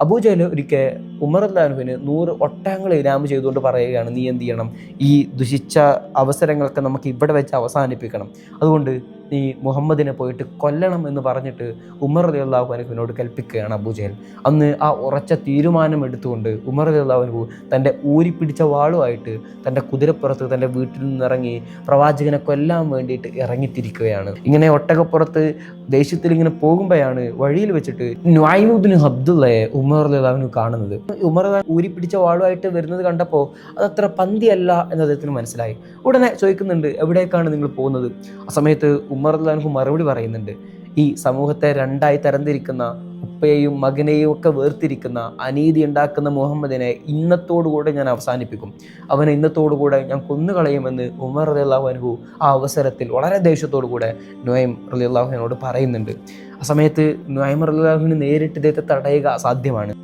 അബൂജഹൽ ഒരിക്കൽ ഉമർ റളിയല്ലാഹുവിന് 100 ഒട്ടകങ്ങൾ ഇനാം ചെയ്തുകൊണ്ട് പറയുകയാണ്, നീ എന്ത് ചെയ്യണം, ഈ ദുഷിച്ച അവസരങ്ങളൊക്കെ നമുക്ക് ഇവിടെ വെച്ച് അവസാനിപ്പിക്കണം, അതുകൊണ്ട് നീ മുഹമ്മദിനെ പോയിട്ട് കൊല്ലണം എന്ന് പറഞ്ഞിട്ട് ഉമർ റളിയല്ലാഹു അൻഹുവിനോട് കൽപ്പിക്കുകയാണ് അബൂജഹൽ. അന്ന് ആ ഉറച്ച തീരുമാനം എടുത്തുകൊണ്ട് ഉമർ റളിയല്ലാഹു അൻഹു തൻ്റെ ഊരിപ്പിടിച്ച വാളുമായിട്ട് തൻ്റെ കുതിരപ്പുറത്ത് തൻ്റെ വീട്ടിൽ നിന്നിറങ്ങി പ്രവാചകനെ കൊല്ലാൻ വേണ്ടിയിട്ട് ഇറങ്ങിത്തിരിക്കുകയാണ്. ഇങ്ങനെ ഒട്ടകപ്പുറത്ത് ദേഷ്യത്തിൽ ഇങ്ങനെ പോകുമ്പോഴാണ് വഴിയിൽ വെച്ചിട്ട് നുഐം ഇബ്നു അബ്ദുള്ളയെ ഉമർ റളിയല്ലാഹു അൻഹു കാണുന്നത്. ഉമർ ഊരിപ്പിടിച്ച വാളുമായിട്ട് വരുന്നത് കണ്ടപ്പോൾ അതത്ര പന്തിയല്ല എന്ന് അദ്ദേഹത്തിന് മനസ്സിലായി. ഉടനെ ചോദിക്കുന്നുണ്ട്, എവിടേക്കാണ് നിങ്ങൾ പോകുന്നത്? ആ സമയത്ത് ഉമർ റളിയല്ലാഹു അൻഹു മറുപടി പറയുന്നുണ്ട്, ഈ സമൂഹത്തെ രണ്ടായി തരംതിരിക്കുന്ന, ഉപ്പയെയും മകനെയും ഒക്കെ വേർതിരിക്കുന്ന, അനീതി ഉണ്ടാക്കുന്ന മുഹമ്മദിനെ ഇന്നത്തോടുകൂടെ ഞാൻ അവസാനിപ്പിക്കും, അവനെ ഇന്നത്തോടുകൂടെ ഞാൻ കൊന്നുകളയുമെന്ന് ഉമർ റളിയല്ലാഹു അൻഹു ആ അവസരത്തിൽ വളരെ ദേഷ്യത്തോടു കൂടെ നുഐം റളിയല്ലാഹു അൻഹുവിനോട് പറയുന്നുണ്ട്. ആ സമയത്ത് നുഐം റളിയല്ലാഹു അൻഹുവിന് നേരിട്ട് ഇദ്ദേഹത്തെ തടയുക അസാധ്യമാണ്.